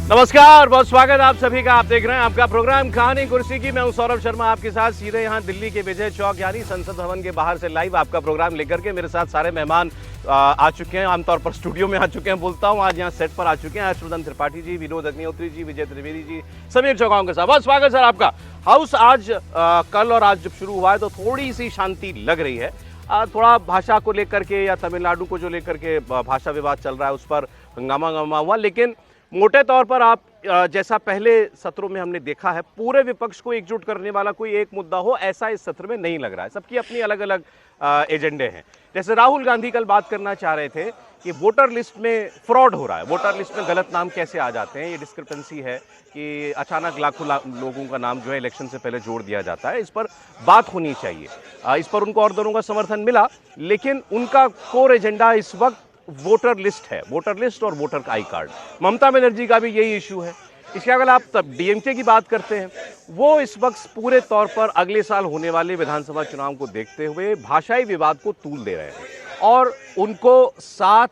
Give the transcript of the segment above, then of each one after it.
नमस्कार, बहुत स्वागत आप सभी का। आप देख रहे हैं आपका प्रोग्राम कहानी कुर्सी की। मैं हूं सौरभ शर्मा, आपके साथ सीधे यहां दिल्ली के विजय चौक यानी संसद भवन के बाहर से लाइव आपका प्रोग्राम लेकर के। मेरे साथ सारे मेहमान आ चुके हैं, आमतौर पर स्टूडियो में आ चुके हैं बोलता हूं, आज यहां सेट पर आ चुके हैं। हर्षवर्धन त्रिपाठी जी, विनोद अग्निहोत्री जी, विजय त्रिवेदी जी, समीर चौगान के साथ बहुत स्वागत सर आपका। हाउस आज कल और आज जब शुरू हुआ है तो थोड़ी सी शांति लग रही है। थोड़ा भाषा को लेकर के या तमिलनाडु को जो लेकर के भाषा विवाद चल रहा है उस पर हंगामा हुआ, लेकिन मोटे तौर पर आप जैसा पहले सत्रों में हमने देखा है, पूरे विपक्ष को एकजुट करने वाला कोई एक मुद्दा हो ऐसा इस सत्र में नहीं लग रहा है। सबकी अपनी अलग अलग एजेंडे हैं। जैसे राहुल गांधी कल बात करना चाह रहे थे कि वोटर लिस्ट में फ्रॉड हो रहा है, वोटर लिस्ट में गलत नाम कैसे आ जाते हैं, ये डिस्क्रिपेंसी है कि अचानक लाखों लोगों का नाम जो है इलेक्शन से पहले जोड़ दिया जाता है। इस पर बात होनी चाहिए। इस पर उनको और दोनों का समर्थन मिला, लेकिन उनका कोर एजेंडा इस वक्त वोटर लिस्ट है, वोटर लिस्ट और voter I card. Mamata Banerjee का भी यही इशू है। इसके अगर आप तब डीएमके की बात करते हैं, वो इस वक्त पूरे तौर पर अगले साल होने वाले विधानसभा चुनाव को देखते हुए भाषाई विवाद को तूल दे रहे हैं और उनको साथ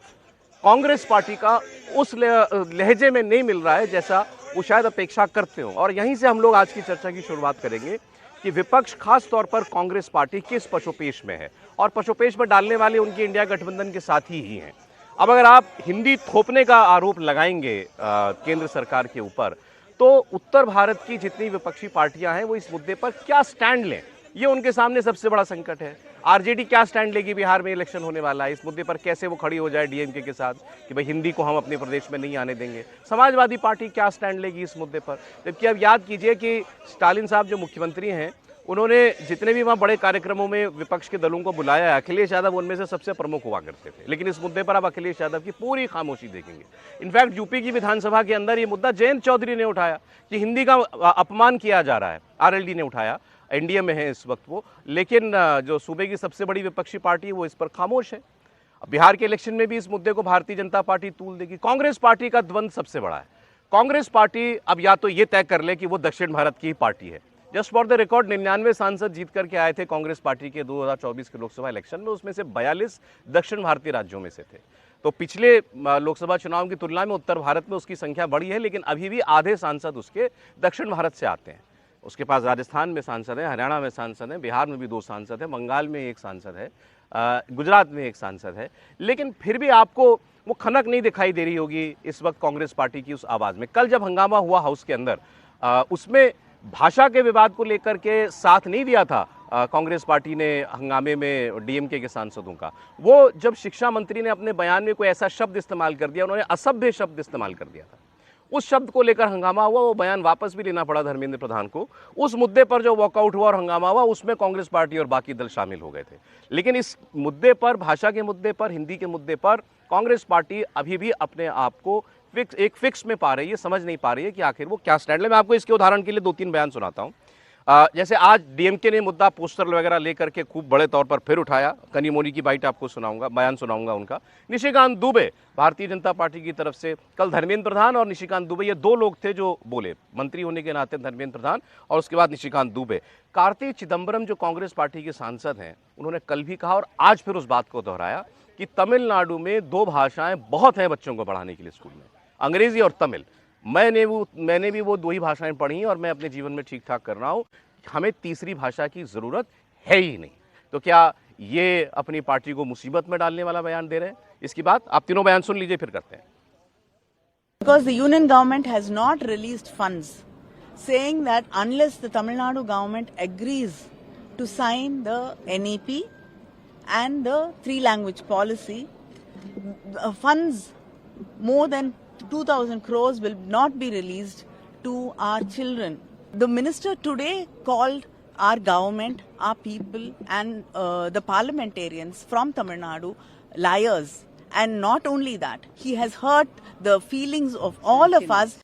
कांग्रेस पार्टी का उस लहजे में नहीं मिल रहा है जैसा वो शायद अपेक्षा करते हो। और यहीं से हम लोग आज की चर्चा की शुरुआत करेंगे कि विपक्ष खास तौर पर कांग्रेस पार्टी किस पशुपेश में है और पशुपेश में डालने वाले उनकी इंडिया गठबंधन के साथी ही हैं। अब अगर आप हिंदी थोपने का आरोप लगाएंगे केंद्र सरकार के ऊपर, तो उत्तर भारत की जितनी विपक्षी पार्टियां हैं वो इस मुद्दे पर क्या स्टैंड लें, ये उनके सामने सबसे बड़ा संकट है। आरजेडी क्या स्टैंड लेगी, बिहार में इलेक्शन होने वाला है, इस मुद्दे पर कैसे वो खड़ी हो जाए डीएमके के साथ कि भाई हिंदी को हम अपने प्रदेश में नहीं आने देंगे। समाजवादी पार्टी क्या स्टैंड लेगी इस मुद्दे पर, जबकि अब याद कीजिए कि स्टालिन साहब जो मुख्यमंत्री हैं, उन्होंने जितने भी वहाँ बड़े कार्यक्रमों में विपक्ष के दलों को बुलाया है, अखिलेश यादव उनमें से सबसे प्रमुख हुआ करते थे। लेकिन इस मुद्दे पर आप अखिलेश यादव की पूरी खामोशी देखेंगे। इनफैक्ट यूपी की विधानसभा के अंदर ये मुद्दा जयंत चौधरी ने उठाया कि हिंदी का अपमान किया जा रहा है, आरएलडी ने उठाया, एनडीए में है इस वक्त वो, लेकिन जो सूबे की सबसे बड़ी विपक्षी पार्टी है वो इस पर खामोश है। बिहार के इलेक्शन में भी इस मुद्दे को भारतीय जनता पार्टी तूल देगी। कांग्रेस पार्टी का द्वंद्व सबसे बड़ा है। कांग्रेस पार्टी अब या तो ये तय कर ले कि वो दक्षिण भारत की पार्टी है। जस्ट फॉर द रिकॉर्ड 99 सांसद जीत करके आए थे कांग्रेस पार्टी के 2024 के लोकसभा इलेक्शन में, उसमें से 42 दक्षिण भारतीय राज्यों में से थे। तो पिछले लोकसभा चुनाव की तुलना में उत्तर भारत में उसकी संख्या बढ़ी है, लेकिन अभी भी आधे सांसद उसके दक्षिण भारत से आते हैं। उसके पास राजस्थान में सांसद है, हरियाणा में सांसद है, बिहार में भी 2 सांसद है, बंगाल में 1 सांसद है, गुजरात में 1 सांसद है। लेकिन फिर भी आपको वो खनक नहीं दिखाई दे रही होगी इस वक्त कांग्रेस पार्टी की उस आवाज़ में। कल जब हंगामा हुआ हाउस के अंदर, उसमें भाषा के विवाद को लेकर के साथ नहीं दिया था कांग्रेस पार्टी ने हंगामे में डीएमके के सांसदों का। वो जब शिक्षा मंत्री ने अपने बयान में कोई ऐसा शब्द इस्तेमाल कर दिया, उन्होंने असभ्य शब्द इस्तेमाल कर दिया था, उस शब्द को लेकर हंगामा हुआ। वो बयान वापस भी लेना पड़ा धर्मेंद्र प्रधान को। उस मुद्दे पर जो वॉकआउट हुआ और हंगामा हुआ, उसमें कांग्रेस पार्टी और बाकी दल शामिल हो गए थे। लेकिन इस मुद्दे पर, भाषा के मुद्दे पर, हिंदी के मुद्दे पर कांग्रेस पार्टी अभी भी अपने आप को फिक्स में पा रही है, समझ नहीं पा रही है कि आखिर वो क्या स्टैंड ले। मैं आपको इसके उदाहरण के लिए 2-3 बयान सुनाता हूँ। जैसे आज डीएमके ने मुद्दा पोस्टर वगैरह लेकर के खूब बड़े तौर पर फिर उठाया। कनिमोनी की बाइट आपको सुनाऊंगा, बयान सुनाऊंगा उनका। निशिकांत दुबे भारतीय जनता पार्टी की तरफ से, कल धर्मेंद्र प्रधान और निशिकांत दुबे, ये 2 लोग थे जो बोले, मंत्री होने के नाते धर्मेंद्र प्रधान और उसके बाद निशिकांत दुबे। कार्ति चिदम्बरम जो कांग्रेस पार्टी के सांसद हैं, उन्होंने कल भी कहा और आज फिर उस बात को दोहराया कि तमिलनाडु में 2 भाषाएं बहुत हैं बच्चों को पढ़ाने के लिए स्कूल में, अंग्रेजी और तमिल। मैंने भी वो 2 ही भाषाएं पढ़ी और मैं अपने जीवन में ठीक ठाक कर रहा हूँ। हमें तीसरी भाषा की जरूरत है ही नहीं। तो क्या ये अपनी पार्टी को मुसीबत में डालने वाला बयान दे रहे हैं? इसकी बात आप तीनों बयान सुन लीजिए, फिर करते हैं। Because the union government has not released funds, saying that unless the Tamil Nadu government agrees to sign the NEP and the 3-language policy, funds more than 2,000 crores will not be released to our children. The minister today called our government, our people and the parliamentarians from Tamil Nadu liars. And not only that, he has hurt the feelings of all of us.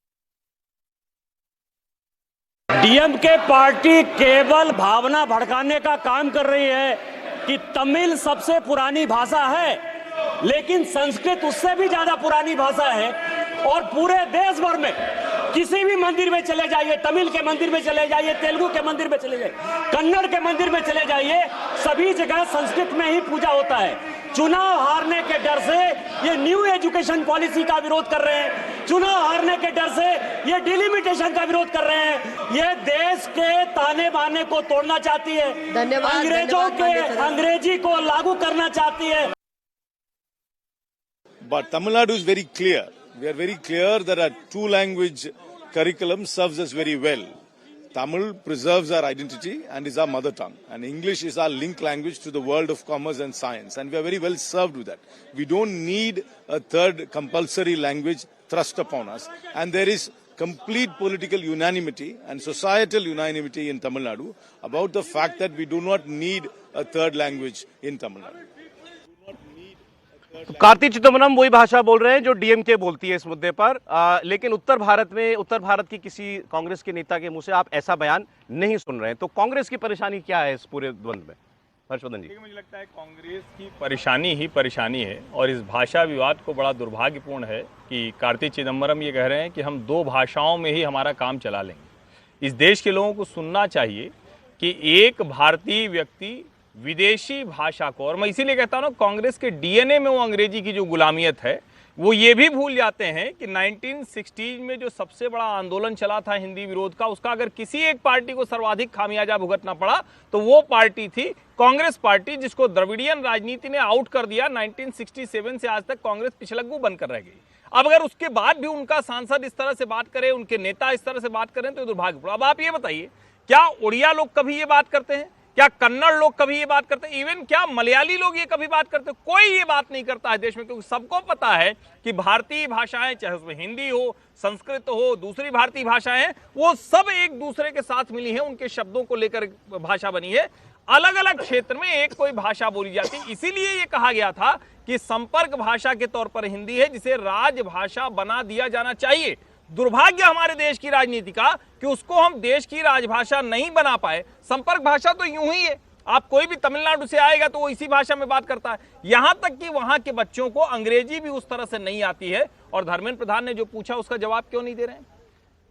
DMK party केवल भावना भड़काने का काम कर रही है कि तमिल सबसे पुरानी भाषा है, लेकिन संस्कृत उससे भी ज्यादा पुरानी भाषा है। और पूरे देश भर में किसी भी मंदिर में चले जाइए, तमिल के मंदिर में चले जाइए, तेलुगु के मंदिर में चले जाइए, कन्नड़ के मंदिर में चले जाइए, सभी जगह संस्कृत में ही पूजा होता है। चुनाव हारने के डर से ये न्यू एजुकेशन पॉलिसी का विरोध कर रहे हैं, चुनाव हारने के डर से ये डिलिमिटेशन का विरोध कर रहे हैं, ये देश के ताने बाने को तोड़ना चाहती है, धन्यवाद, अंग्रेजों धन्यवाद के पंडित सर। अंग्रेजी को लागू करना चाहती है। But Tamil Nadu is very clear. We are very clear that our two-language curriculum serves us very well. Tamil preserves our identity and is our mother tongue. And English is our link language to the world of commerce and science. And we are very well served with that. We don't need a third compulsory language thrust upon us. And there is complete political unanimity and societal unanimity in Tamil Nadu about the fact that we do not need a third language in Tamil Nadu. Karti Chidambaram वही भाषा बोल रहे हैं जो DMK बोलती है इस मुद्दे पर। लेकिन उत्तर भारत की किसी कांग्रेस के नेता के मुंह से आप ऐसा बयान नहीं सुन रहे हैं। तो कांग्रेस की परेशानी क्या है इस पूरे द्वंद्व में? हर्षवर्धन जी, मुझे लगता है कांग्रेस की परेशानी ही परेशानी है और इस भाषा विवाद को बड़ा दुर्भाग्यपूर्ण है कि कार्ति चिदम्बरम ये कह रहे हैं कि हम दो भाषाओं में ही हमारा काम चला लेंगे। इस देश के लोगों को सुनना चाहिए कि एक भारतीय व्यक्ति विदेशी भाषा को, और मैं इसीलिए कहता हूँ ना, कांग्रेस के डीएनए में वो अंग्रेजी की जो गुलामियत है वो ये भी भूल जाते हैं कि 1960 में जो सबसे बड़ा आंदोलन चला था हिंदी विरोध का, उसका अगर किसी एक पार्टी को सर्वाधिक खामियाजा भुगतना पड़ा तो वो पार्टी थी कांग्रेस पार्टी, जिसको द्रविड़ियन राजनीति ने आउट कर दिया। 1967 से आज तक कांग्रेस पिछलग्गू बनकर रह गई। अब अगर उसके बाद भी उनका सांसद इस तरह से बात करे, उनके नेता इस तरह से बात करें तो दुर्भाग्यपूर्ण। अब आप ये बताइए, क्या उड़िया लोग कभी ये बात करते हैं? क्या कन्नड़ लोग कभी ये बात करते हैं? इवन क्या मलयाली लोग ये कभी बात करते हैं? कोई ये बात नहीं करता है देश में, क्योंकि सबको पता है कि भारतीय भाषाएं, चाहे उसमें हिंदी हो, संस्कृत हो, दूसरी भारतीय भाषाएं, वो सब एक दूसरे के साथ मिली है, उनके शब्दों को लेकर भाषा बनी है। अलग अलग क्षेत्र में एक कोई भाषा बोली जाती है। इसीलिए ये कहा गया था कि संपर्क भाषा के तौर पर हिंदी है, जिसे राजभाषा बना दिया जाना चाहिए। दुर्भाग्य हमारे देश की राजनीति का कि उसको हम देश की राजभाषा नहीं बना पाए। संपर्क भाषा तो यूं ही है, आप कोई भी तमिलनाडु से आएगा तो वो इसी भाषा में बात करता है। यहां तक कि वहां के बच्चों को अंग्रेजी भी उस तरह से नहीं आती है। और धर्मेंद्र प्रधान ने जो पूछा उसका जवाब क्यों नहीं दे रहे हैं?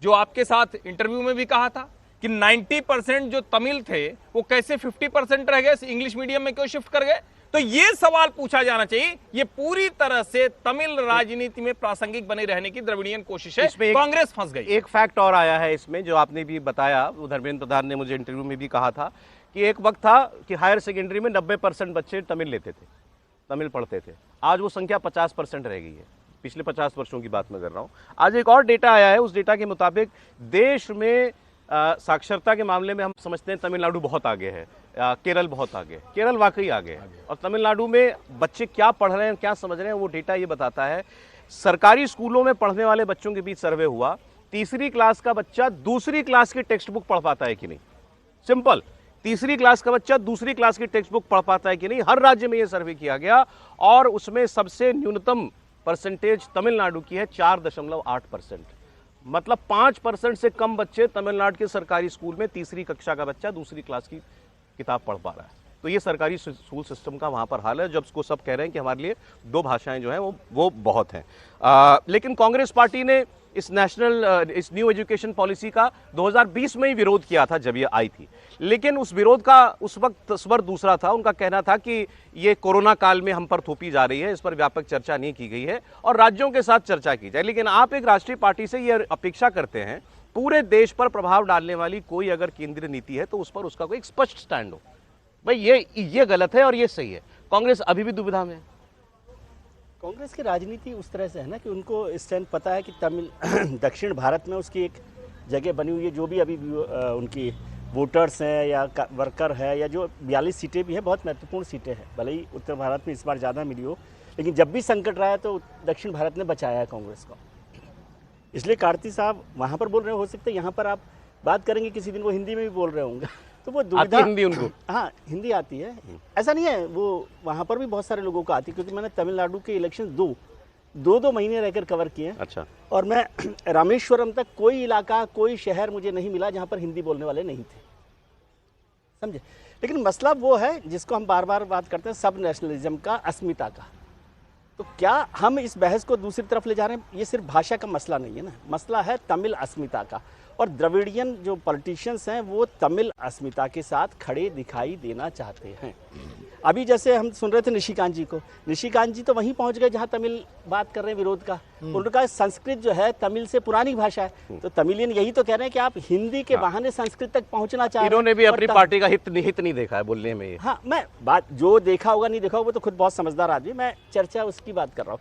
जो आपके साथ इंटरव्यू में भी कहा था कि 90% जो तमिल थे वो कैसे 50% रह गए, इंग्लिश मीडियम में क्यों शिफ्ट कर गए? तो ये सवाल पूछा जाना चाहिए। ये पूरी तरह से तमिल राजनीति में प्रासंगिक बने रहने की द्रविड़ियन कोशिश है। कांग्रेस फंस गई। एक फैक्ट और आया है इसमें, जो आपने भी बताया, वो धर्मेंद्र प्रधान ने मुझे इंटरव्यू में भी कहा था कि एक वक्त था कि हायर सेकेंडरी में 90% बच्चे तमिल लेते थे, तमिल पढ़ते थे। आज वो संख्या 50% रह गई है। पिछले 50 वर्षों की बात मैं कर रहा हूँ। आज एक और डेटा आया है, उस डेटा के मुताबिक देश में साक्षरता के मामले में हम समझते हैं तमिलनाडु बहुत आगे है, केरल बहुत आगे, केरल वाकई आगे है। और तमिलनाडु में बच्चे क्या पढ़ रहे हैं, क्या समझ रहे हैं, वो डेटा ये बताता है। सरकारी स्कूलों में पढ़ने वाले बच्चों के बीच सर्वे हुआ, तीसरी क्लास का बच्चा दूसरी क्लास की टेक्स्ट बुक पढ़ पाता है कि नहीं। सिंपल, तीसरी क्लास का बच्चा दूसरी क्लास की टेक्स्ट बुक पढ़ पाता है कि नहीं। हर राज्य में ये सर्वे किया गया और उसमें सबसे न्यूनतम परसेंटेज तमिलनाडु की है, 4.8%। मतलब 5% से कम बच्चे तमिलनाडु के सरकारी स्कूल में तीसरी कक्षा का बच्चा दूसरी क्लास की किताब पढ़ पा रहा है। तो ये सरकारी स्कूल सिस्टम का वहाँ पर हाल है, जब उसको सब कह रहे हैं कि हमारे लिए दो भाषाएं जो हैं वो बहुत हैं। लेकिन कांग्रेस पार्टी ने इस न्यू एजुकेशन पॉलिसी का 2020 में ही विरोध किया था जब ये आई थी। लेकिन उस विरोध का उस वक्त स्वर दूसरा था। उनका कहना था कि ये कोरोना काल में हम पर थोपी जा रही है, इस पर व्यापक चर्चा नहीं की गई है और राज्यों के साथ चर्चा की जाए। लेकिन आप एक राष्ट्रीय पार्टी से ये अपेक्षा करते हैं पूरे देश पर प्रभाव डालने वाली कोई अगर केंद्रीय नीति है तो उस पर उसका कोई स्पष्ट स्टैंड हो। भाई ये गलत है और ये सही है। कांग्रेस अभी भी दुविधा में है। कांग्रेस की राजनीति उस तरह से है ना कि उनको स्टैंड पता है कि तमिल दक्षिण भारत में उसकी एक जगह बनी हुई है। जो भी अभी उनकी वोटर्स हैं या वर्कर है या जो 42 सीटें भी हैं, बहुत महत्वपूर्ण सीटें हैं। भले ही उत्तर भारत में इस बार ज़्यादा मिली हो, लेकिन जब भी संकट रहा है तो दक्षिण भारत ने बचाया है कांग्रेस को। इसलिए कार्ति साहब वहाँ पर बोल रहे हो सकते हैं यहाँ पर आप बात करेंगे किसी दिन वो हिंदी में भी बोल रहे होंगे तो वो दुविधा। हिंदी उनको, हाँ हिंदी आती है, ऐसा नहीं है। वो वहाँ पर भी बहुत सारे लोगों को आती है, क्योंकि मैंने तमिलनाडु के इलेक्शन दो महीने रहकर कवर किए। अच्छा। और मैं रामेश्वरम तक कोई इलाका, कोई शहर मुझे नहीं मिला जहाँ पर हिंदी बोलने वाले नहीं थे, समझे। लेकिन मसला वो है जिसको हम बार बार बात करते हैं, सब नेशनलिज्म का, अस्मिता का। तो क्या हम इस बहस को दूसरी तरफ ले जा रहे हैं? ये सिर्फ भाषा का मसला नहीं है ना, मसला है तमिल अस्मिता का। और द्रविड़ियन जो पॉलिटिशियंस हैं वो तमिल अस्मिता के साथ खड़े दिखाई देना चाहते हैं। अभी जैसे हम सुन रहे थे निशिकांत जी को, निशिकांत जी तो वहीं पहुंच गए जहां तमिल बात कर रहे हैं विरोध का। उनका संस्कृत जो है तमिल से पुरानी भाषा है, तो तमिलियन यही तो कह रहे हैं कि आप हिंदी के बहाने संस्कृत तक पहुंचना चाह रहे हैं। इन्होंने भी और अपनी पार्टी का हित नहीं देखा है बोलने में। हाँ, मैं बात जो देखा होगा नहीं देखा होगा वो तो खुद बहुत समझदार आदमी, मैं चर्चा उसकी बात कर रहा हूँ।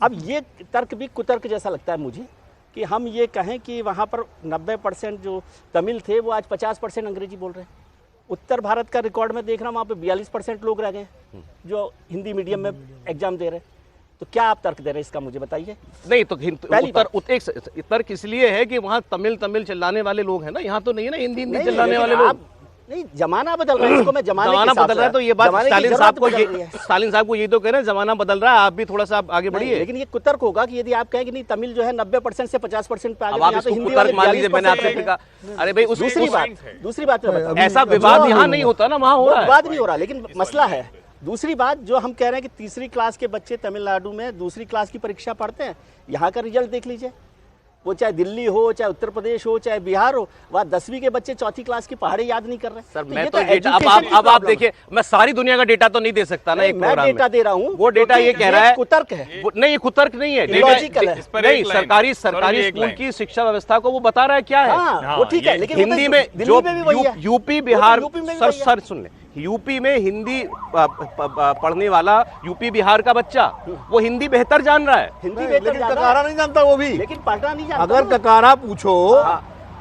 अब ये तर्क भी कुतर्क जैसा लगता है मुझे कि हम ये कहें कि वहाँ पर 90% जो तमिल थे वो आज 50% अंग्रेजी बोल रहे हैं। उत्तर भारत का रिकॉर्ड में देख रहा हूँ, वहाँ पे 42% लोग रह गए जो हिंदी मीडियम में एग्जाम दे रहे हैं। तो क्या आप तर्क दे रहे हैं इसका, मुझे बताइए। नहीं तो तर्क इसलिए है कि वहाँ तमिल चिल्लाने वाले लोग हैं ना, यहाँ तो नहीं है ना हिंदी चिल्लाने वाले लोग। नहीं, जमाना बदल रहा है, इसको मैं जमाना बदल रहा है, तो ये बात स्टालिन साहब को ये तो कह रहे हैं जमाना बदल रहा है, आप भी थोड़ा सा आगे बढ़िए। लेकिन ये कुतर्क होगा कि यदि आप कहें कि नहीं तमिल जो है 90% से 50% पे आ गया, आप इसको कुतर्क मान लीजिए। मैंने आपसे कहा, अरे भाई दूसरी बात ऐसा विवाद यहाँ नहीं होता ना, वहाँ हो रहा है। विवाद नहीं हो रहा, लेकिन मसला है। दूसरी बात जो हम कह रहे हैं कि तीसरी क्लास के बच्चे तमिलनाडु में दूसरी क्लास की परीक्षा पढ़ते हैं, यहाँ का रिजल्ट देख लीजिए, वो चाहे दिल्ली हो, चाहे उत्तर प्रदेश हो, चाहे बिहार हो, वहाँ 10वीं के बच्चे चौथी क्लास की पहाड़ी याद नहीं कर रहे। सर मैं तो अब आप देखिए, मैं सारी दुनिया का डेटा तो नहीं दे सकता ना एक मैं डेटा दे रहा हूँ, वो डेटा ये कह रहा है कुतर्क है। नहीं, ये कुतर्क नहीं है, लॉजिकल है। नहीं, सरकारी स्कूल की शिक्षा व्यवस्था को वो बता रहा है क्या है। वो ठीक है, लेकिन हिंदी में जो यूपी बिहार, सर सुन ले, यूपी में हिंदी पढ़ने वाला यूपी बिहार का बच्चा वो हिंदी बेहतर जान रहा है। हिंदी लेकिन ककारा नहीं जानता वो भी, लेकिन पढ़ना नहीं जानता। अगर ककारा पूछो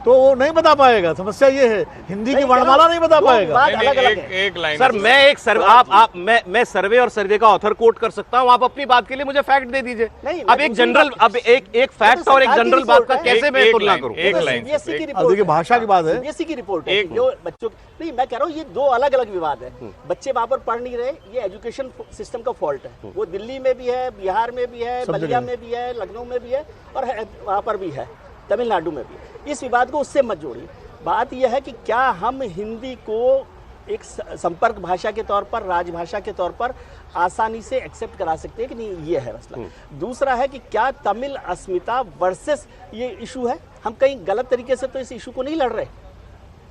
तो वो नहीं बता पाएगा। समस्या ये है, हिंदी की वर्णमाला नहीं बता पाएगा। एक लाइन सर मैं एक सर्वे मैं सर्वे और सर्वे का ऑथर कोट कर सकता हूँ, आप अपनी बात के लिए मुझे फैक्ट दे दीजिए। अब एक जनरल, अब एक फैक्ट और एक जनरल बात का कैसे मैं तुलना करूँ? एक लाइन देखिए भाषा की बात है, सीबीएसई की रिपोर्ट है जो बच्चों नहीं, मैं कह रहा हूँ ये दो अलग अलग विवाद है। बच्चे वहाँ पर पढ़ नहीं रहे, ये एजुकेशन सिस्टम का फॉल्ट है। वो दिल्ली में भी है, बिहार में भी है, बलिया में भी है, लखनऊ में भी है, और वहाँ पर भी है, तमिलनाडु में भी। इस विवाद को उससे मत जोड़िए। बात यह है कि क्या हम हिंदी को एक संपर्क भाषा के तौर पर, राजभाषा के तौर पर आसानी से एक्सेप्ट करा सकते हैं कि नहीं, ये है मसला। दूसरा है कि क्या तमिल अस्मिता वर्सेस ये इशू है, हम कहीं गलत तरीके से तो इस इशू को नहीं लड़ रहे।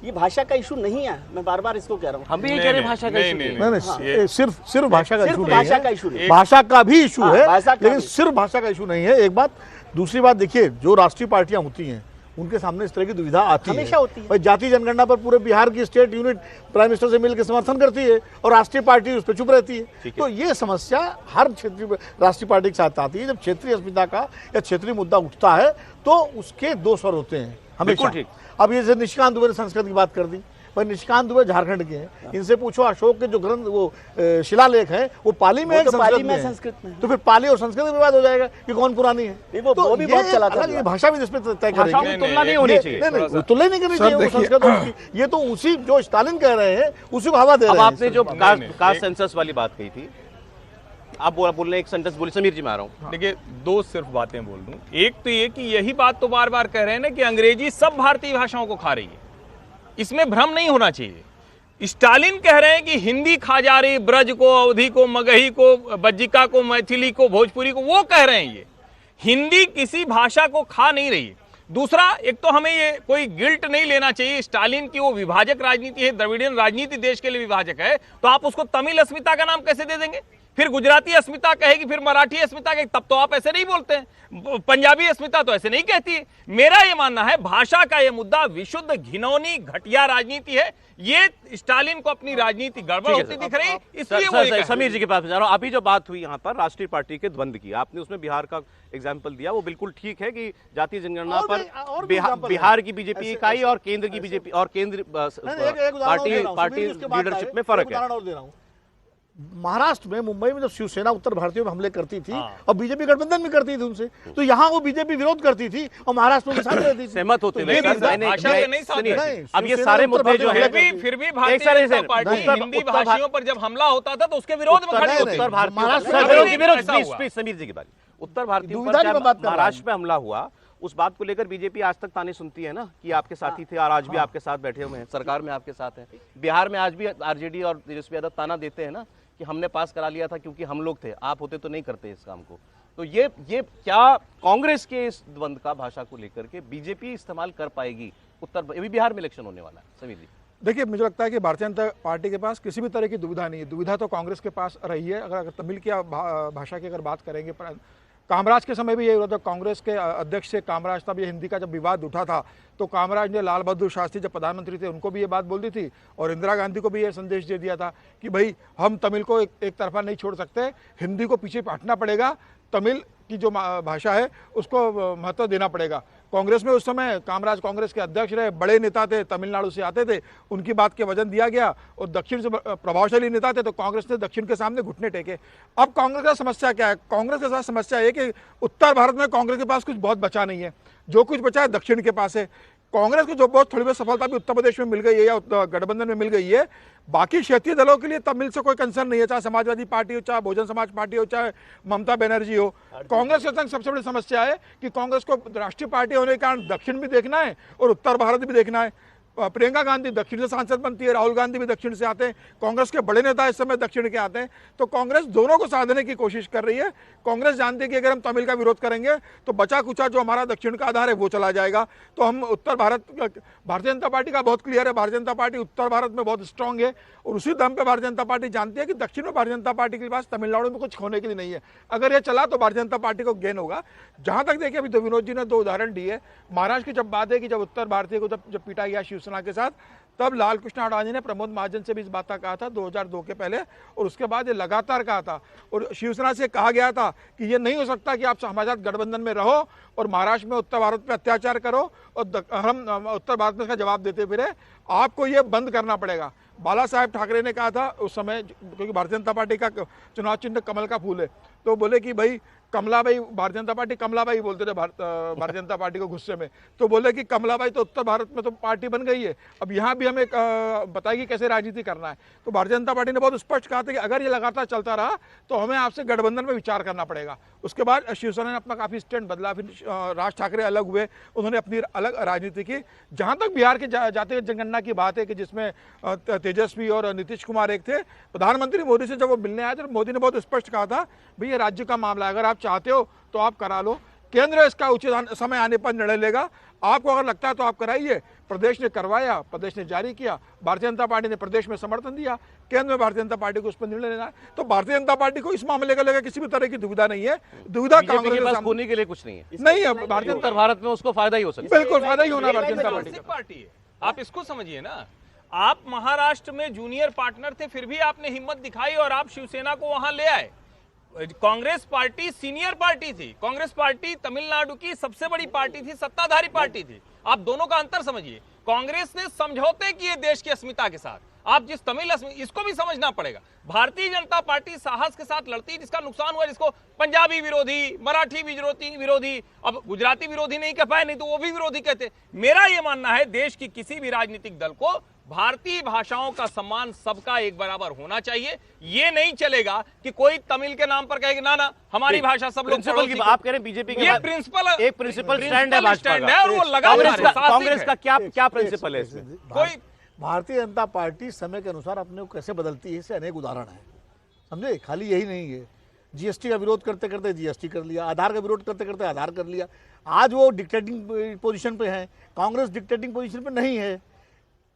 ये भाषा का इशू नहीं है, मैं बार बार इसको कह रहा हूँ। हम भी ये कह रहे हैं भाषा का इशू नहीं, सिर्फ भाषा का इशू भाषा का नहीं इशू है, भाषा का भी इशू है, लेकिन भी। सिर्फ भाषा का इशू नहीं है। एक बात, दूसरी बात देखिए, जो राष्ट्रीय पार्टियां होती हैं उनके सामने इस तरह की दुविधा आती है, हमेशा होती है। भाई जाति जनगणना पर पूरे बिहार की स्टेट यूनिट प्राइम मिनिस्टर से मिलकर समर्थन करती है और राष्ट्रीय पार्टी उस पर चुप रहती है। तो ये समस्या हर क्षेत्रीय राष्ट्रीय पार्टी के साथ आती है। जब क्षेत्रीय अस्मिता का या क्षेत्रीय मुद्दा उठता है तो उसके दो स्वर होते हैं हमेशा। अब ये निशिकांत दुबे ने संस्कृत की बात कर दी, भाई निशिकांत दुबे झारखंड के हैं, इनसे पूछो अशोक के जो ग्रंथ वो शिलालेख है वो पाली में है, संस्कृत में, तो फिर पाली और संस्कृत में विवाद हो जाएगा कि कौन पुरानी है। वो भी बहुत चला था। ये भाषा भी इसमें तय करेगी, तुलना नहीं होनी चाहिए, तुलना नहीं करनी चाहिए संस्कृत और उसकी। ये तो उसी जो स्टालिन कह रहे हैं उसी को हवा दे रहे हैं। आपने जो कास्ट सेंसस वाली बात कही थी, आप बोलने एक सेंटेंस बोले। समीर जी मैं आ रहा हूँ। देखिए, दो सिर्फ बातें बोल दूं। एक तो ये कि यही बात तो बार बार कह रहे हैं ना कि अंग्रेजी सब भारतीय भाषाओं को खा रही है, इसमें भ्रम नहीं होना चाहिए। स्टालिन कह रहे हैं कि हिंदी खा जा रही, ब्रज को, अवधी को, मगही को, बज्जिका को, मैथिली को, भोजपुरी को, वो कह रहे हैं। ये हिंदी किसी भाषा को खा नहीं रही है। दूसरा, एक तो हमें ये कोई गिल्ट नहीं लेना चाहिए। स्टालिन की वो विभाजक राजनीति है, द्रविडियन राजनीति देश के लिए विभाजक है, तो आप उसको तमिल अस्मिता का नाम कैसे दे देंगे? फिर गुजराती अस्मिता कहेगी, फिर मराठी अस्मिता कहेगी, तब तो आप ऐसे नहीं बोलते हैं। पंजाबी अस्मिता तो ऐसे नहीं कहती है। मेरा ये मानना है भाषा का ये मुद्दा विशुद्ध घिनौनी घटिया राजनीति है। ये स्टालिन को अपनी राजनीति गड़बड़ होती दिख रही, इसलिए समीर जी के पास जा रहा हूं। अभी जो बात हुई यहाँ पर राष्ट्रीय पार्टी के द्वंद्व की, आपने उसमें बिहार का एग्जाम्पल दिया, वो बिल्कुल ठीक है कि जातीय जनगणना पर बिहार की बीजेपी इकाई और केंद्र की बीजेपी और केंद्र पार्टी लीडरशिप में फर्क है। महाराष्ट्र में, मुंबई में जब शिवसेना उत्तर भारतीयों में हमले करती थी और बीजेपी गठबंधन भी करती थी उनसे, तो यहाँ वो बीजेपी विरोध करती थी और महाराष्ट्र में साथ रहती थी, सहमत होते थे। अब ये सारे मुद्दे जो है, फिर भी भारतीय जनता पार्टी हिंदी भाषियों पर जब हमला होता था तो उसके विरोध में खड़ी होती। उत्तर भारतीय, समीर जी की बात, उत्तर भारतीयों पर महाराष्ट्र में हमला हुआ, उस बात को लेकर बीजेपी आज तक ताने सुनती है ना कि आपके साथी थे और आज भी आपके साथ बैठे हुए हैं, सरकार में आपके साथ हैं। बिहार में आज भी आरजेडी और तेजस्वी यादव ताना देते हैं ना कि हमने पास करा लिया था क्योंकि हम लोग थे, आप होते तो नहीं करते इस काम को। तो ये क्या कांग्रेस के इस द्वंद्व का भाषा को लेकर के बीजेपी इस्तेमाल कर पाएगी? अभी बिहार में इलेक्शन होने वाला है, समीर जी। देखिए, मुझे लगता है कि भारतीय जनता पार्टी के पास किसी भी तरह की दुविधा नहीं है। दुविधा तो कांग्रेस के पास रही है। अगर तमिल की भाषा की अगर बात करेंगे, कामराज के समय भी ये हुआ था। कांग्रेस के अध्यक्ष से कामराज, तब ये हिंदी का जब विवाद उठा था तो कामराज ने लाल बहादुर शास्त्री जब प्रधानमंत्री थे उनको भी ये बात बोल दी थी और इंदिरा गांधी को भी ये संदेश दे दिया था कि भाई हम तमिल को एक तरफा नहीं छोड़ सकते, हिंदी को पीछे हटना पड़ेगा, तमिल की जो भाषा है उसको महत्व देना पड़ेगा। कांग्रेस में उस समय कामराज कांग्रेस के अध्यक्ष रहे, बड़े नेता थे, तमिलनाडु से आते थे, उनकी बात के वजन दिया गया और दक्षिण से प्रभावशाली नेता थे तो कांग्रेस ने दक्षिण के सामने घुटने टेके। अब कांग्रेस का समस्या क्या है? कांग्रेस के साथ समस्या है कि उत्तर भारत में कांग्रेस के पास कुछ बहुत बचा नहीं है, जो कुछ बचा है दक्षिण के पास है। कांग्रेस को जो बहुत थोड़ी बहुत सफलता भी उत्तर प्रदेश में मिल गई है या गठबंधन में मिल गई है, बाकी क्षेत्रीय दलों के लिए तमिल से कोई कंसर्न नहीं है, चाहे समाजवादी पार्टी हो, चाहे बहुजन समाज पार्टी हो, चाहे ममता बनर्जी हो। कांग्रेस के संग सबसे बड़ी समस्या है कि कांग्रेस को राष्ट्रीय पार्टी होने के कारण दक्षिण भी देखना है और उत्तर भारत भी देखना है। प्रियंका गांधी दक्षिण से सांसद बनती है, राहुल गांधी भी दक्षिण से आते हैं, कांग्रेस के बड़े नेता इस समय दक्षिण के आते हैं, तो कांग्रेस दोनों को साधने की कोशिश कर रही है। कांग्रेस जानती है कि अगर हम तमिल का विरोध करेंगे तो बचा कुचा जो हमारा दक्षिण का आधार है वो चला जाएगा। तो हम उत्तर भारत, भारतीय जनता पार्टी का बहुत क्लियर है, भारतीय जनता पार्टी उत्तर भारत में बहुत स्ट्रांग है और उसी दम पे भारतीय जनता पार्टी जानती है कि दक्षिण में भारतीय जनता पार्टी के पास तमिलनाडु में कुछ खोने के लिए नहीं है। अगर ये चला तो भारतीय जनता पार्टी को गेन होगा। जहां तक देखिए, अभी विनोद जी ने 2 उदाहरण दिए। महाराष्ट्र की जब बात है कि जब उत्तर भारतीय को जब पीटा गया शिवसेना के साथ, तब लाल कृष्ण आडवाणी ने प्रमोद महाजन से भी इस बात का कहा था 2002 के पहले और उसके बाद ये लगातार कहा था और शिवसेना से कहा गया था कि ये नहीं हो सकता कि आप हमारे साथ गठबंधन में रहो और महाराष्ट्र में उत्तर भारत पे अत्याचार करो और हम उत्तर भारत में इसका जवाब देते फिरे। आपको ये बंद करना पड़ेगा। बाला साहेब ठाकरे ने कहा था उस समय, क्योंकि भारतीय जनता पार्टी का चुनाव चिन्ह कमल का फूल है, तो बोले कि भाई कमलाबाई, भारतीय जनता पार्टी कमलाबाई बोलते थे भारतीय जनता पार्टी को गुस्से में, तो बोले कि कमलाबाई तो उत्तर भारत में तो पार्टी बन गई है, अब यहाँ भी हमें बताएगी कैसे राजनीति करना है। तो भारतीय जनता पार्टी ने बहुत स्पष्ट कहा था कि अगर ये लगातार चलता रहा तो हमें आपसे गठबंधन में विचार करना पड़ेगा। उसके बाद शिवसेना ने अपना काफ़ी स्टैंड बदला, फिर राज ठाकरे अलग हुए, उन्होंने अपनी अलग राजनीति की। जहाँ तक बिहार के जातीय जनगणना की बात है कि जिसमें तेजस्वी और नीतीश कुमार एक थे, प्रधानमंत्री मोदी से जब वो मिलने आए थे, मोदी ने बहुत स्पष्ट कहा था भाई ये राज्य का मामला है, अगर आप चाहते हो तो आप करा लो, केंद्र इसका उचित समय आने पर निर्णय लेगा, आपको अगर लगता है तो आप कराइए। प्रदेश ने करवाया, प्रदेश ने जारी किया, भारतीय जनता पार्टी ने प्रदेश में समर्थन दिया, केंद्र में भारतीय जनता पार्टी को उस पर निर्णय लेना है। तो भारतीय जनता पार्टी को इस मामले को लेकर किसी भी तरह की दुविधा नहीं है। दुविधा कांग्रेस के पास खोने के लिए कुछ नहीं है, नहीं है। भारतीय उत्तर भारत में उसको फायदा ही हो सकता है, बिल्कुल फायदा ही होना भारतीय जनता पार्टी है। आप इसको समझिए ना, आप महाराष्ट्र में जूनियर पार्टनर थे, फिर भी आपने हिम्मत दिखाई और आप शिवसेना को वहां ले आए। कांग्रेस पार्टी सीनियर पार्टी थी, कांग्रेस पार्टी तमिलनाडु की सबसे बड़ी पार्टी थी, सत्ताधारी पार्टी थी। आप दोनों का अंतर समझिए। कांग्रेस ने समझौते किए देश की अस्मिता के साथ, आप जिस तमिल इसको भी समझना पड़ेगा। भारतीय जनता पार्टी साहस के साथ लड़ती, जिसका नुकसान हुआ, जिसको पंजाबी विरोधी, मराठी विरोधी, अब गुजराती विरोधी नहीं कह पाए, नहीं तो वो भी विरोधी कहते। मेरा ये मानना है देश की किसी भी राजनीतिक दल को भारतीय भाषाओं का सम्मान सबका एक बराबर होना चाहिए। ये नहीं चलेगा कि कोई तमिल के नाम पर कहेगा ना ना हमारी भाषा सब लोग प्रिंसिपल की आप कह रहे हैं बीजेपी के एक प्रिंसिपल स्टैंड है भाजपा का, और वो लगा कांग्रेस का क्या प्रिंसिपल है इसमें? कोई भारतीय जनता पार्टी समय के अनुसार अपने को कैसे बदलती है, इससे अनेक उदाहरण है, समझे। खाली यही नहीं है, जीएसटी का विरोध करते करते जीएसटी कर लिया, आधार का विरोध करते करते आधार कर लिया। आज वो डिक्टेटिंग पोजीशन पे है, कांग्रेस डिक्टेटिंग पोजीशन पे नहीं है।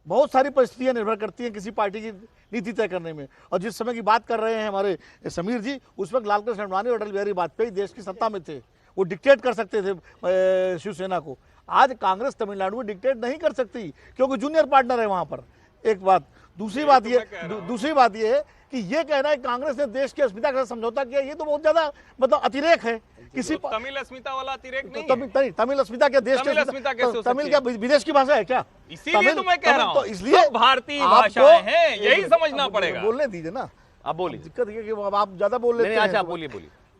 बहुत सारी परिस्थितियां निर्भर करती हैं किसी पार्टी की नीति तय करने में। और जिस समय की बात कर रहे हैं हमारे समीर जी, उस वक्त लालकृष्ण आडवाणी और अटल बिहारी वाजपेयी देश की सत्ता में थे, वो डिक्टेट कर सकते थे शिवसेना को। आज कांग्रेस तमिलनाडु में डिक्टेट नहीं कर सकती क्योंकि जूनियर पार्टनर है वहां पर, एक बात। दूसरी बात ये है कि ये कहना है कांग्रेस ने देश की अस्मिता के साथ समझौता किया, ये तो बहुत ज्यादा मतलब अतिरेक है। किसी तमिल अस्मिता वाला अतिरेक नहीं है। तमिल अस्मिता क्या देश के, तमिल क्या विदेश की भाषा है क्या? इसीलिए तो मैं कह रहा हूं, तो इसलिए भारतीय भाषाएं हैं, यही समझना पड़ेगा। बोलने दीजिए ना, आप बोलिए। दिक्कत ये कि आप ज्यादा बोल लेते हैं। अच्छा बोलिए।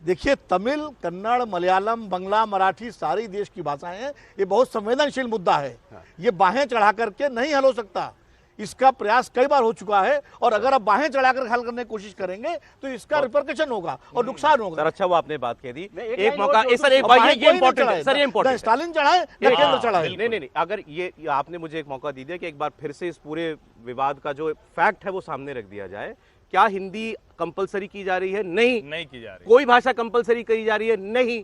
देखिए, तमिल, कन्नड़, मलयालम, बंगला, मराठी सारी देश की भाषाएं हैं। ये बहुत संवेदनशील मुद्दा है, ये बाहें चढ़ा करके नहीं हल हो सकता। इसका प्रयास कई बार हो चुका है और अगर आप बाहें चढ़ाकर हल करने की कोशिश करेंगे तो इसका रिपरकशन होगा और नुकसान होगा। सर अच्छा वो आपने बात कह दी, एक मौका सर, एक बात ये इंपॉर्टेंट है सर, ये इंपॉर्टेंट है। स्टालिन चढ़ाए या केंद्र चढ़ाए? नहीं, अगर ये आपने मुझे एक मौका दीजिए कि एक बार फिर से इस पूरे विवाद का जो फैक्ट है वो सामने रख दिया जाए। क्या हिंदी कंपलसरी की जा रही है? नहीं की जा रही। कोई भाषा कंपलसरी की जा रही है? नहीं।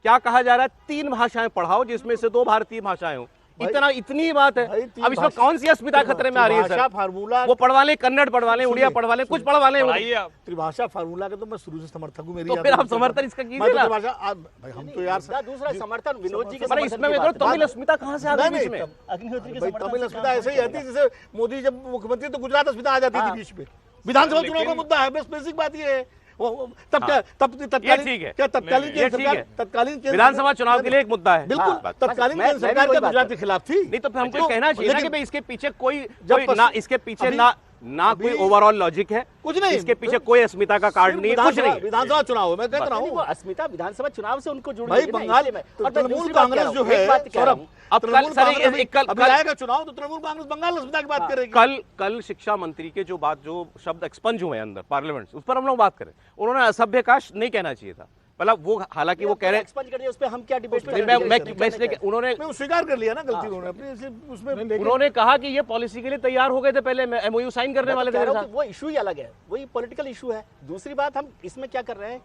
क्या कहा जा रहा है? 3 भाषाएं पढ़ाओ जिसमें से 2 भारतीय भाषाएं हो, इतनी बात है। भाई, तीन अब इसमें भाषा- कौन सी अस्मिता खतरे में आ रही है त्रिभाषा सर? फार्मूला वो पढ़वा लें, कन्नड़ पढ़वा लें, उड़िया पढ़वा लें, कुछ पढ़वा लें। पढ़ाइए आप। त्रिभाषा फार्मूला के तो मैं शुरू से समर्थक हूँ। मेरी तो फिर आप समर्थन इसका कीजिए ना। भाई हम तो यार दूसरा समर्थन विनोद जी के अरे इसमें मैं करो तमिल अस्मिता कहाँ से आ गई बीच में? अग्निहोत्री के भाई समर्थन तमिल से अस्मिता काम ऐसे ही आती है जैसे मोदी जब मुख्यमंत्री तो गुजरात अस्मिता आ जाती थी बीच में। विधानसभा चुनाव का मुद्दा है, बस बेसिक बात ये है। तब क्या तत्कालीन ठीक है। क्या तत्कालीन ये केंद्र ठीक सरकार है। तत्कालीन केंद्र विधानसभा चुनाव के लिए एक मुद्दा है। बिल्कुल हाँ, तत्कालीन मैं केंद्र भी सरकार वही क्या बात गुजरात कर के खिलाफ थी? नहीं तो फिर हमको कहना चाहिए ना लेकिन- कि भाई इसके पीछे कोई जब ना इसके पीछे अभी- ना कोई ओवरऑल लॉजिक है, कुछ नहीं। इसके पीछे कोई अस्मिता का कार्ड नहीं है, कुछ नहीं है। विधानसभा चुनाव है, मैं कह रहा नहीं, वो हूँ अस्मिता विधानसभा चुनाव से उनको जुड़ी भाई हुई है ना, बंगाल इसलिए मैं- तो और मैं तृणमूल दूसरी बात कांग्रेस कह जो रहा हूँ, है एक बात कह रहा सौरभ, हूँ। अब कल- तृणमूल सर, कांग्रेस एक- एक कल- अभी कल- आएगा चुनाव तो तृणमूल कांग्रेस बंगाल अस्मिता की बात करेगी। कल शिक्षा मंत्री के जो शब्द एक्सपंज हुए अंदर पार्लियामेंट, उस पर हम लोग बात करें। उन्होंने असभ्य का नहीं कहना चाहिए था। मतलब वो हालांकि वो कह रहे एक्सपंज कर दिया, उस पे हम क्या डिबेट नहीं, मैं इसलिए उन्होंने मैं स्वीकार कर लिया ना गलती उन्होंने अपनी उसमें उन्होंने कहा कि ये पॉलिसी के लिए तैयार हो गए थे, पहले एमओयू साइन करने वाले थे मेरे साथ। वो इशू ही अलग है, वही पॉलिटिकल इशू है। दूसरी बात, हम इसमें क्या कर रहे हैं,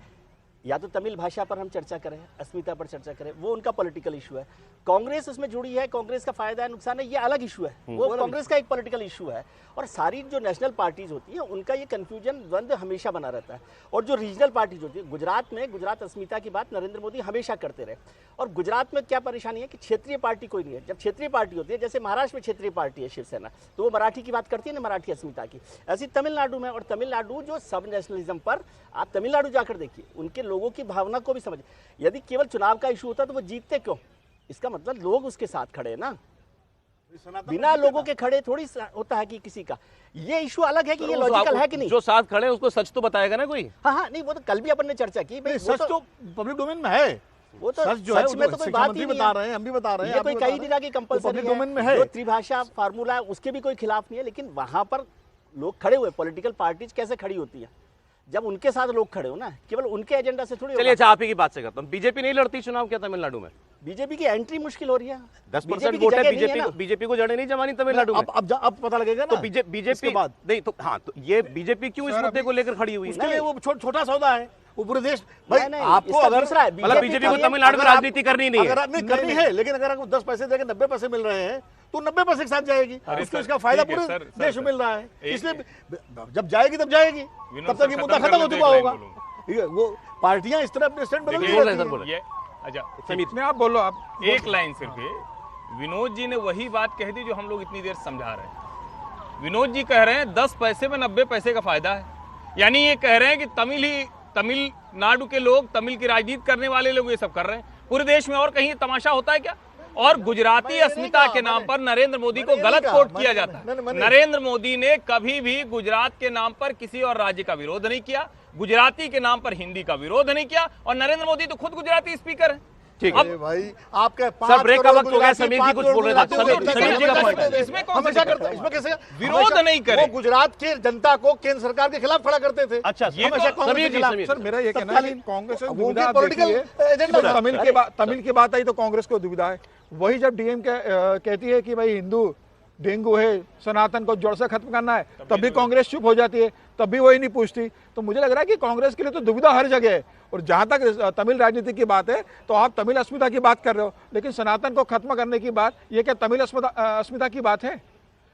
या तो तमिल भाषा पर हम चर्चा करें, अस्मिता पर चर्चा करें, वो उनका पॉलिटिकल इशू है। कांग्रेस उसमें जुड़ी है, कांग्रेस का फायदा है नुकसान है, ये अलग इशू है, वो कांग्रेस का एक पॉलिटिकल इशू है। और सारी जो नेशनल पार्टीज होती है उनका ये कंफ्यूजन द्वंद्व हमेशा बना रहता है। और जो रीजनल पार्टीज होती है, गुजरात में गुजरात अस्मिता की बात नरेंद्र मोदी हमेशा करते रहे। और गुजरात में क्या परेशानी है कि क्षेत्रीय पार्टी कोई नहीं है। जब क्षेत्रीय पार्टी होती है, जैसे महाराष्ट्र में क्षेत्रीय पार्टी है शिवसेना, तो वो मराठी की बात करती है ना, मराठी अस्मिता की। ऐसी तमिलनाडु में, और तमिलनाडु जो सब नेशनलिज्म पर, आप तमिलनाडु जाकर देखिए, उनके लोगों की भावना को भी समझिए। यदि केवल चुनाव का इशू होता तो वो जीतते क्यों? इसका मतलब लोग उसके साथ खड़े हैं ना, बिना लोगों के खड़े थोड़ी होता है कि किसी का। ये इशू अलग है कि ये लॉजिकल है कि नहीं। जो साथ खड़े हैं उसको सच तो बताएगा ना कोई। हाँ, नहीं, वो तो कल भी अपन ने चर्चा की भाई, सच तो पब्लिक डोमेन में है। वो तो सच जो है सच में तो कोई शिक्षा बात मंत्री ही नहीं बता है। रहे हैं, हम भी बता रहे हैं, ये आप कोई भी बता कई रहे दिना की हैं। तो कंपलसरी पब्लिक डोमेन में है, है। जो त्रिभाषा फार्मूला है उसके भी कोई खिलाफ नहीं है। लेकिन वहां पर लोग खड़े हुए, पॉलिटिकल पार्टीज कैसे खड़ी होती है, जब उनके साथ लोग खड़े हो ना, केवल उनके एजेंडा से थोड़ी। चलिए अच्छा, आप ही की बात से करता हूँ। बीजेपी नहीं लड़ती चुनाव क्या तमिलनाडु में? बीजेपी की एंट्री मुश्किल हो रही है। 10% वोट है बीजेपी को जड़े नहीं जमानी तमिलनाडु में। अब पता लगेगा तो ना बीजेपी बाद नहीं तो हाँ, तो ये बीजेपी क्यों इस मुद्दे को लेकर खड़ी हुई उसके है? लिए वो छोटा सौदा है, वो पूरे देश भाई नहीं, आपको इसका अगर दूसरा है, मतलब बीजेपी को तमिलनाडु में राजनीति करनी नहीं अगर है। आपने करनी है, लेकिन अगर आपको 10 पैसे देके 90 पैसे मिल रहे हैं तो 90 पैसे के साथ जाएगी। उसको इसका फायदा ठीक है, पूरे सर, देश में सर, मिल रहा है। एक- इसलिए जब जाएगी तब जाएगी, विनोद तब सर, तक ये मुद्दा खत्म खत्म कर हो लेते चुका हैं, होगा। बोलूं। ये वो पार्टियां इस तरह अपने स्टैंड बदल देखिए, रही बोल रहे हैं, रहती सर, बोल हैं। रहे अच्छा, समीर नहीं, आप बोलो, आप एक लाइन सिर्फ है। विनोद जी ने वही बात कह दी जो हम लोग इतनी देर समझा रहे हैं। विनोद जी कह रहे हैं 10 पैसे में 90 पैसे का फायदा है। यानी ये कह रहे हैं कि तमिलनाडु के लोग, तमिल की राजनीति करने वाले लोग ये सब कर रहे हैं। पूरे देश में और कहीं तमाशा होता है क्या? और गुजराती अस्मिता के नाम पर नरेंद्र मोदी को गलत कोट किया जाता है। नरेंद्र मोदी ने कभी भी गुजरात के नाम पर किसी और राज्य का विरोध नहीं किया, गुजराती के नाम पर हिंदी का विरोध नहीं किया। और नरेंद्र मोदी तो खुद गुजराती स्पीकर है। ठीक अरे भाई आपके सर, ब्रेक का वक्त हो गया। समीर जी कुछ बोल रहे थे। समीर जी का point है। इसमें हमेशा करते हैं, इसमें कैसे विरोध नहीं करे। वो गुजरात के जनता को केंद्र सरकार के खिलाफ खड़ा करते थे। अच्छा, ये हमेशा तो- कांग्रेस समीर के जी, खिलाफ। समीर। सर मेरा ये कहना है कि कांग्रेस से वो दुविधा उनके आप पॉलिटिकल देखिए, एजेंडा था। तमिल की बात आई तो कांग्रेस को दुविधा है। वही जब डीएम कहती है कि भाई हिंदू डेंगू है, सनातन को जड़ से खत्म करना है, तब भी कांग्रेस चुप हो जाती है, तब भी वही नहीं पूछती। तो मुझे लग रहा है कि कांग्रेस के लिए तो दुविधा हर जगह है। और जहां तक तमिल राजनीति की बात है तो आप तमिल अस्मिता की बात कर रहे हो, लेकिन सनातन को खत्म करने की बात, ये क्या तमिल अस्मिता की बात है?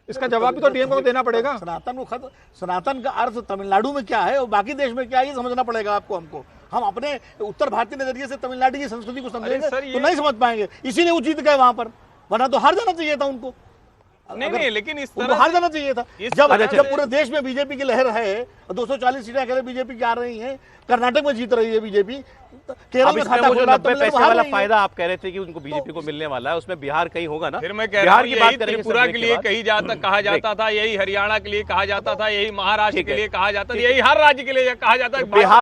इसका जवाब भी तो डीएम को देना पड़ेगा। सनातन का अर्थ तमिलनाडु में क्या है और बाकी देश में क्या है, ये समझना पड़ेगा आपको, हमको। हम अपने उत्तर भारतीय नजरिए से तमिलनाडु की संस्कृति को समझेंगे सर, तो नहीं समझ पाएंगे। इसीलिए वो जीत गए वहां पर, वरना तो हार जाना चाहिए था उनको। नहीं, लेकिन इस उनको तरह हार जाना चाहिए था। इस जब तरह जब से- पूरे देश में बीजेपी की लहर है, 240 सीटें अकेले बीजेपी की आ रही हैं, कर्नाटक में जीत रही है बीजेपी, केरल अब में इसमें खाता वो जो खुल रहा है, 90 तमिलनाडु पैसे हार वाला रही है। फायदा आप कह रहे थे कि उनको बीजेपी को मिलने वाला है, उसमें बिहार कहीं होगा ना? फिर मैं कह रहा बिहार हूं, की यही बात करेंगे त्रिपुरा सर, के ब्रेक लिए बाद। कहा जाता था, यही हरियाणा के लिए कहा जाता था, यही महाराष्ट्र ठीक के है। लिए कहा जाता था, यही हर राज्य के लिए कहा जाता है। बिहार